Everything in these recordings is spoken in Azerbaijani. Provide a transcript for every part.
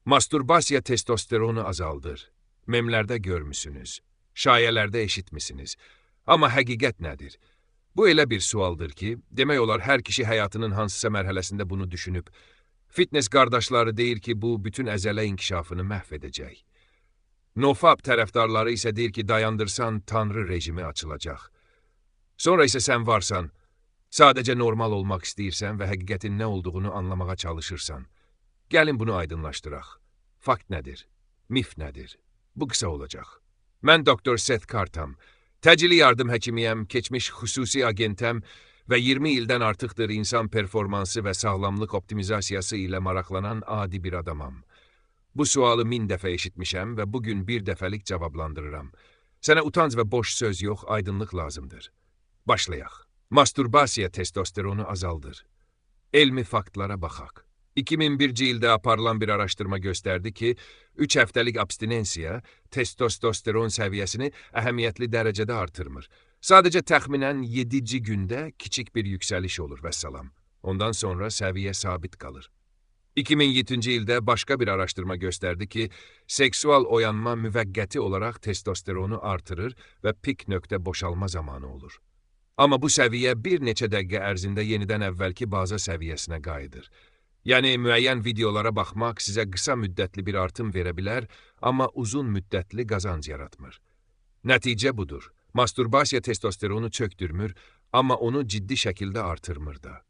Masturbasiya testosteronu azaldır. Memlərdə görmüsünüz. Şayələrdə eşitmisiniz. Amma həqiqət nədir? Bu elə bir sualdır ki, demək olar hər kişi həyatının hansısa mərhələsində bunu düşünüb. Fitness qardaşları deyir ki, bu bütün əzələ inkişafını məhv edəcək. Nofap tərəfdarları isə deyir ki, dayandırsan tanrı rejimi açılacaq. Sonra isə sən varsan, sadəcə normal olmaq istəyirsən və həqiqətin nə olduğunu anlamağa çalışırsan. Gəlin bunu aydınlaşdıraq. Fakt nədir? Mif nədir? Bu qısa olacaq. Mən Dr. Seth Kartam. Təcili yardım həkimiyəm, keçmiş xüsusi agentəm və 20 ildən artıqdır insan performansı və sağlamlıq optimizasiyası ilə maraqlanan adi bir adamam. Bu sualı 1000 dəfə eşitmişəm və bugün bir dəfəlik cavablandırıram. Sənə utanc və boş söz yox, aydınlıq lazımdır. Başlayaq. Masturbasiya testosteronu azaldır. Elmi faktlara baxaq. 2001-ci ildə aparılan bir araşdırma göstərdi ki, 3 həftəlik abstinensiya testosteron səviyyəsini əhəmiyyətli dərəcədə artırmır. Sadəcə təxminən 7-ci gündə kiçik bir yüksəliş olur vəssalam. Ondan sonra səviyyə sabit qalır. 2007-ci ildə başqa bir araşdırma göstərdi ki, seksual oyanma müvəqqəti olaraq testosteronu artırır və pik nöqtə boşalma zamanı olur. Amma bu səviyyə bir neçə dəqiqə ərzində yenidən əvvəlki baza səviyyəsinə qayıdır. Yəni, müəyyən videolara baxmaq sizə qısa müddətli bir artım verə bilər, amma uzun müddətli qazanc yaratmır. Nəticə budur. Masturbasiya testosteronu çökdürmür, amma onu ciddi şəkildə artırmır da.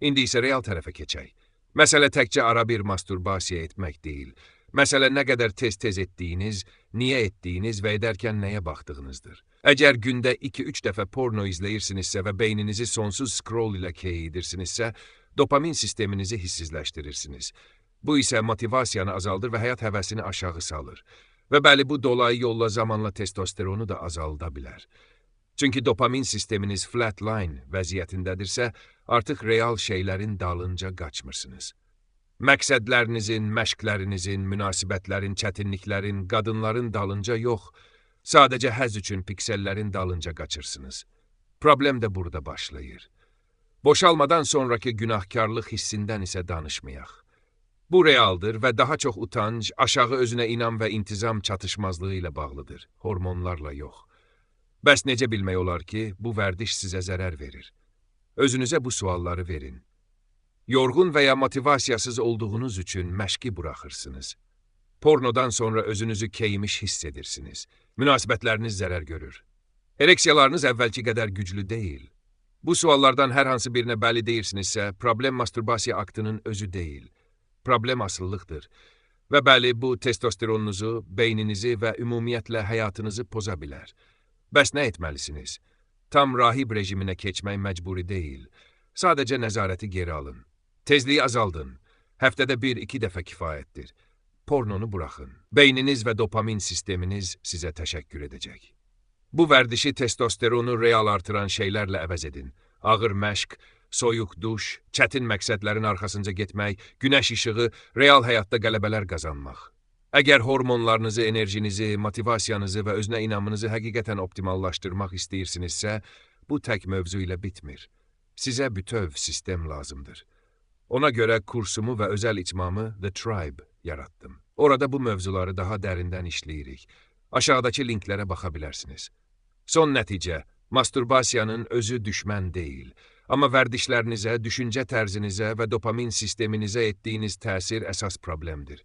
İndi isə real tərəfə keçək. Məsələ təkcə ara bir masturbasiya etmək deyil. Məsələ nə qədər tez-tez etdiyiniz, niyə etdiyiniz və edərkən nəyə baxdığınızdır. Əgər gündə 2-3 dəfə porno izləyirsinizsə və beyninizi sonsuz scroll ilə keydirsinizsə, dopamin sisteminizi hissizləşdirirsiniz. Bu isə motivasiyanı azaldır və həyat həvəsini aşağı salır. Və bəli, bu dolayı yolla zamanla testosteronu da azalda bilər. Çünki dopamin sisteminiz flatline vəziyyətindədirsə, artıq real şeylərin dalınca qaçmırsınız. Məqsədlərinizin, məşqlərinizin, münasibətlərin, çətinliklərin, qadınların dalınca yox, sadəcə həz üçün piksellərin dalınca qaçırsınız. Problem də burada başlayır. Boşalmadan sonraki günahkarlıq hissindən isə danışmayaq. Bu realdır və daha çox utanc, aşağı özünə inam və intizam çatışmazlığı ilə bağlıdır, hormonlarla yox. Bəs necə bilmək olar ki, bu vərdiş sizə zərər verir? Özünüzə bu sualları verin. Yorğun və ya motivasiyasız olduğunuz üçün məşqi buraxırsınız. Pornodan sonra özünüzü keymiş hiss edirsiniz. Münasibətləriniz zərər görür. Ereksiyalarınız əvvəlki qədər güclü deyil. Bu suallardan hər hansı birinə bəli deyirsinizsə, problem masturbasiya aktının özü deyil. Problem asıllıqdır. Və bəli, bu testosteronunuzu, beyninizi və ümumiyyətlə həyatınızı poza bilər. Bəs nə etməlisiniz? Tam rahib rejiminə keçmək məcburi deyil. Sadəcə nəzarəti geri alın. Tezliyi azaldın. Həftədə 1-2 dəfə kifayətdir. Pornonu buraxın. Beyniniz və dopamin sisteminiz sizə təşəkkür edəcək. Bu vərdişi testosteronu real artıran şeylərlə əvəz edin. Ağır məşq, soyuq duş, çətin məqsədlərin arxasınca getmək, günəş işığı, real həyatda qələbələr qazanmaq. Əgər hormonlarınızı, enerjinizi, motivasiyanızı və özünə inamınızı həqiqətən optimallaşdırmaq istəyirsinizsə, bu tək mövzu ilə bitmir. Sizə bütöv sistem lazımdır. Ona görə kursumu və özəl icmamı The Tribe yaratdım. Orada bu mövzuları daha dərindən işləyirik. Aşağıdakı linklərə baxa bilərsiniz. Son nəticə, masturbasiyanın özü düşmən deyil. Amma vərdişlərinizə, düşüncə tərzinizə və dopamin sisteminizə etdiyiniz təsir əsas problemdir.